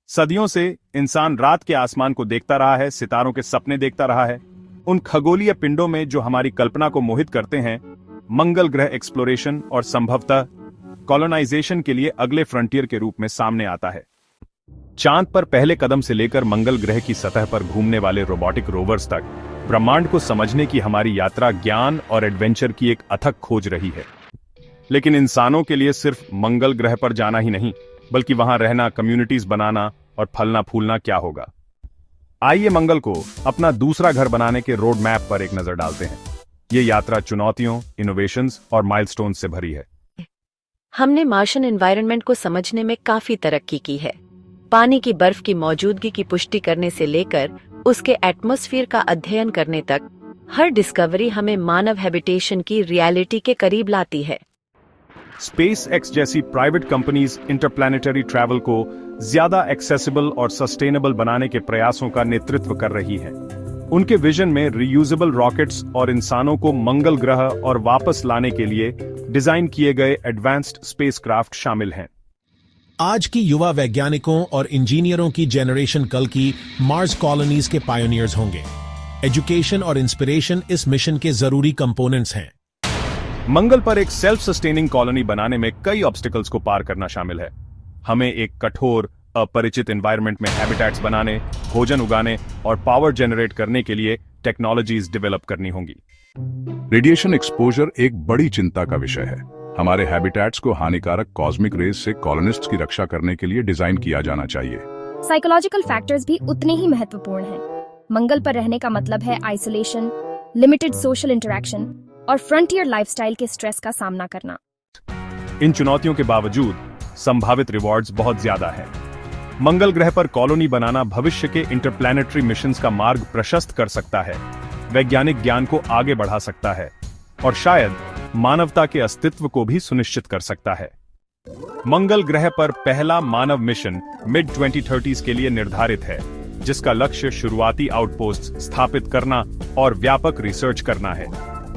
सदियों से इंसान रात के आसमान को देखता रहा है, सितारों के सपने देखता रहा है। उन खगोलीय पिंडों में जो हमारी कल्पना को मोहित करते हैं, मंगल ग्रह एक्सप्लोरेशन और संभवतः कॉलोनाइजेशन के लिए अगले फ्रंटियर के रूप में सामने आता है। चांद पर पहले कदम से लेकर मंगल ग्रह की सतह पर घूमने वाले रोबोटिक रोवर्स तक ब्रह्मांड को समझने की हमारी यात्रा ज्ञान और एडवेंचर की एक अथक खोज रही है। लेकिन इंसानों के लिए सिर्फ मंगल ग्रह पर जाना ही नहीं, बल्कि वहां रहना, कम्युनिटीज बनाना और फलना फूलना क्या होगा। आइए मंगल को अपना दूसरा घर बनाने के रोड मैप पर एक नजर डालते हैं। ये यात्रा चुनौतियों, इनोवेशंस और माइलस्टोन्स से भरी है। हमने मार्शन एनवायरनमेंट को समझने में काफी तरक्की की है। पानी की बर्फ की मौजूदगी की पुष्टि करने से लेकर उसके एटमॉस्फेयर का अध्ययन करने तक, हर डिस्कवरी हमें मानव हैबिटेशन की रियलिटी के करीब लाती है। स्पेस एक्स जैसी प्राइवेट कंपनीज इंटरप्लैनेटरी ट्रैवल को ज्यादा एक्सेसिबल और सस्टेनेबल बनाने के प्रयासों का नेतृत्व कर रही है। उनके विजन में रीयूजेबल रॉकेट्स और इंसानों को मंगल ग्रह और वापस लाने के लिए डिजाइन किए गए एडवांस्ड स्पेसक्राफ्ट शामिल हैं। आज की युवा वैज्ञानिकों और इंजीनियरों की जनरेशन कल की मार्स कॉलोनीज के पायोनियर्स होंगे। एजुकेशन और इंस्पिरेशन इस मिशन के जरूरी कंपोनेंट्स हैं। मंगल पर एक सेल्फ सस्टेनिंग कॉलोनी बनाने में कई ऑब्स्टिकल्स को पार करना शामिल है। हमें एक कठोर, अपरिचित एनवायरनमेंट में हैबिटेट्स बनाने, भोजन उगाने और पावर जनरेट करने के लिए टेक्नोलॉजीज डेवलप करनी होंगी। रेडिएशन एक्सपोजर एक बड़ी चिंता का विषय है। हमारे हैबिटेट्स को हानिकारक कॉस्मिक रेज से कॉलोनिस्ट्स की रक्षा करने के लिए डिजाइन किया जाना चाहिए। साइकोलॉजिकल फैक्टर्स भी उतने ही महत्वपूर्ण हैं। मंगल पर रहने का मतलब है आइसोलेशन, लिमिटेड सोशल इंटरैक्शन और फ्रंटियर लाइफस्टाइल के स्ट्रेस का सामना करना। इन चुनौतियों के बावजूद संभावित रिवॉर्ड्स बहुत ज्यादा हैं। मंगल ग्रह पर कॉलोनी बनाना भविष्य के इंटरप्लैनेटरी मिशंस का मार्ग प्रशस्त कर सकता है, वैज्ञानिक ज्ञान को आगे बढ़ा सकता है और शायद मानवता के अस्तित्व को भी सुनिश्चित कर सकता है। मंगल ग्रह पर पहला मानव मिशन मिड 2030s के लिए निर्धारित है, जिसका लक्ष्य शुरुआती आउटपोस्ट स्थापित करना और व्यापक रिसर्च करना है।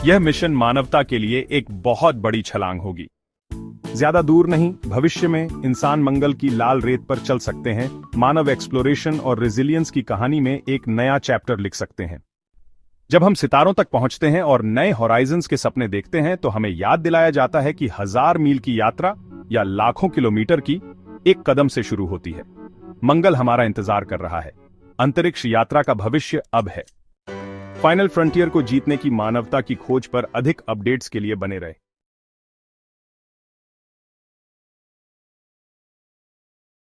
यह मिशन मानवता के लिए एक बहुत बड़ी छलांग होगी। ज्यादा दूर नहीं, भविष्य में इंसान मंगल की लाल रेत पर चल सकते हैं, मानव एक्सप्लोरेशन और रेजिलियंस की कहानी में एक नया चैप्टर लिख सकते हैं। जब हम सितारों तक पहुंचते हैं और नए होराइजन्स के सपने देखते हैं, तो हमें याद दिलाया जाता है कि 1000 मील की यात्रा या लाखों किलोमीटर की एक कदम से शुरू होती है। मंगल हमारा इंतजार कर रहा है। अंतरिक्ष यात्रा का भविष्य अब है। फाइनल फ्रंटियर को जीतने की मानवता की खोज पर अधिक अपडेट्स के लिए बने रहे।